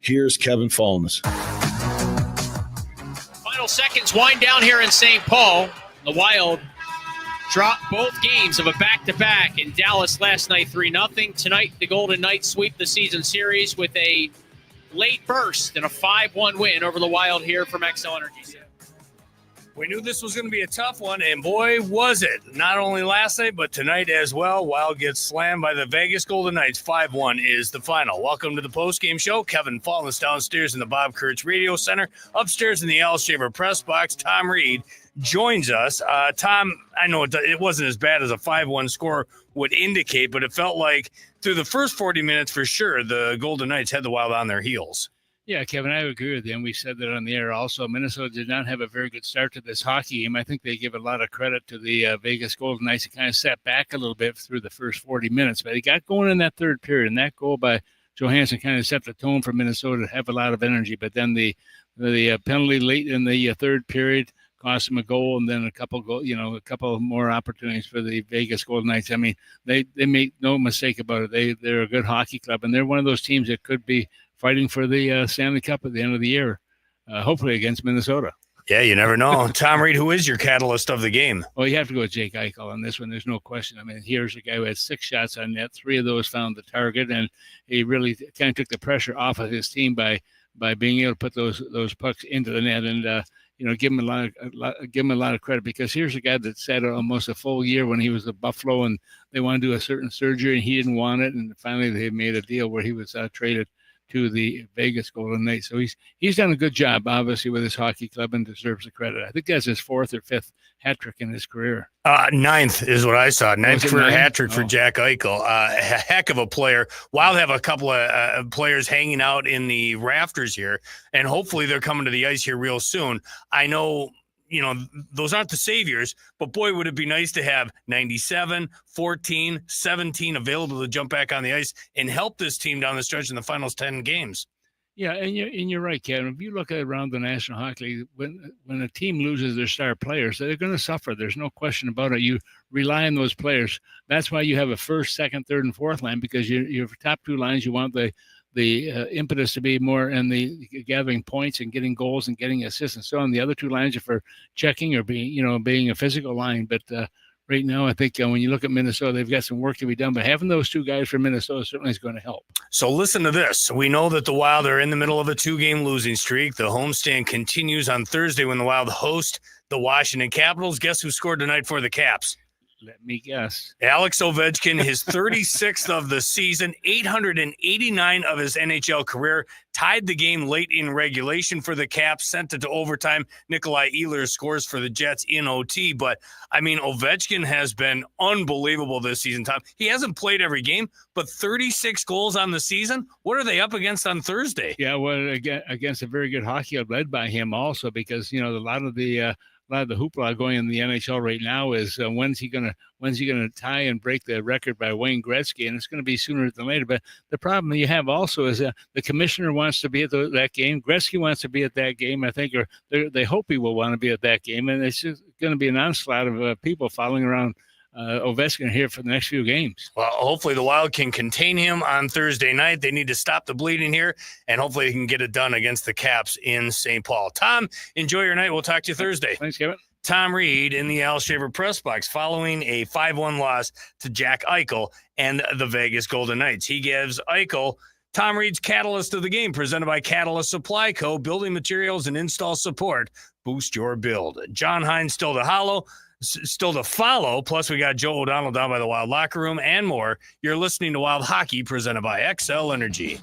Here's Kevin Fallness. Final seconds wind down here in St. Paul. The Wild dropped both games of a back-to-back in Dallas last night 3-0. Tonight, the Golden Knights sweep the season series with a late burst and a 5-1 win over the Wild here from XL Energy. We knew this was going to be a tough one, and boy, was it. Not only last night, but tonight as well. Wild gets slammed by the Vegas Golden Knights. 5-1 is the final. Welcome to the postgame show. Kevin Fallness downstairs in the Bob Kurtz Radio Center. Upstairs in the Al Shaver press box, Tom Reed joins us. Tom, I know it wasn't as bad as a 5-1 score would indicate, but it felt like through the first 40 minutes for sure, the Golden Knights had the Wild on their heels. Yeah, Kevin, I agree with you. And we said that on the air also. Minnesota did not have a very good start to this hockey game. I think they give a lot of credit to the Vegas Golden Knights. It kind of sat back a little bit through the first 40 minutes, but they got going in that third period. And that goal by Johansson kind of set the tone for Minnesota to have a lot of energy. But then the penalty late in the third period cost them a goal, and then a couple more opportunities for the Vegas Golden Knights. I mean, they make no mistake about it. They're a good hockey club, and they're one of those teams that could be fighting for the Stanley Cup at the end of the year, hopefully against Minnesota. Yeah, you never know. Tom Reed, who is your catalyst of the game? Well, you have to go with Jake Eichel on this one. There's no question. I mean, here's a guy who had 6 shots on net. 3 of those found the target, and he really kind of took the pressure off of his team by being able to put those pucks into the net. And give him a lot of credit, because here's a guy that sat almost a full year when he was at Buffalo, and they wanted to do a certain surgery, and he didn't want it. And finally, they made a deal where he was traded to the Vegas Golden Knights. So he's done a good job, obviously, with his hockey club, and deserves the credit. I think that's his 4th or 5th hat trick in his career. 9th is what I saw. 9th career hat trick for Jack Eichel. A heck of a player. Wild have a couple of players hanging out in the rafters here, and hopefully they're coming to the ice here real soon. I know, those aren't the saviors, but boy, would it be nice to have 97, 14, 17 available to jump back on the ice and help this team down the stretch in the finals 10 games. Yeah, and you're right, Kevin. If you look at around the National Hockey League, when a team loses their star players, they're going to suffer. There's no question about it. You rely on those players. That's why you have a first, second, third, and fourth line, because your top 2 lines, you want the impetus to be more in the gathering points and getting goals and getting assists, and so on. The other 2 lines are for checking or being a physical line. But right now, I think when you look at Minnesota, they've got some work to be done. But having those 2 guys from Minnesota certainly is going to help. So listen to this. We know that the Wild are in the middle of a 2-game losing streak. The homestand continues on Thursday when the Wild host the Washington Capitals. Guess who scored tonight for the Caps? Let me guess. Alex Ovechkin, his 36th of the season, 889 of his NHL career, tied the game late in regulation for the Caps, sent it to overtime. Nikolai Ehlers scores for the Jets in OT. But, I mean, Ovechkin has been unbelievable this season, Tom. He hasn't played every game, but 36 goals on the season. What are they up against on Thursday? Yeah, well, against a very good hockey club led by him also, because, a lot of the hoopla going in the NHL right now is when's he gonna tie and break the record by Wayne Gretzky, and it's going to be sooner than later. But the problem you have also is the commissioner wants to be at that game. Gretzky wants to be at that game, I think, or they hope he will want to be at that game, and it's just going to be an onslaught of people following around Ovechkin here for the next few games. Well, hopefully the Wild can contain him on Thursday night. They need to stop the bleeding here, and hopefully they can get it done against the Caps in St. Paul. Tom, enjoy your night. We'll talk to you Thursday. Thanks, Kevin. Tom Reed in the Al Shaver press box following a 5-1 loss to Jack Eichel and the Vegas Golden Knights. He gives Eichel Tom Reed's Catalyst of the Game, presented by Catalyst Supply Co. Building materials and install support. Boost your build. John Hines still to follow. Plus, we got Joe O'Donnell down by the Wild locker room and more. You're listening to Wild Hockey, presented by XL Energy.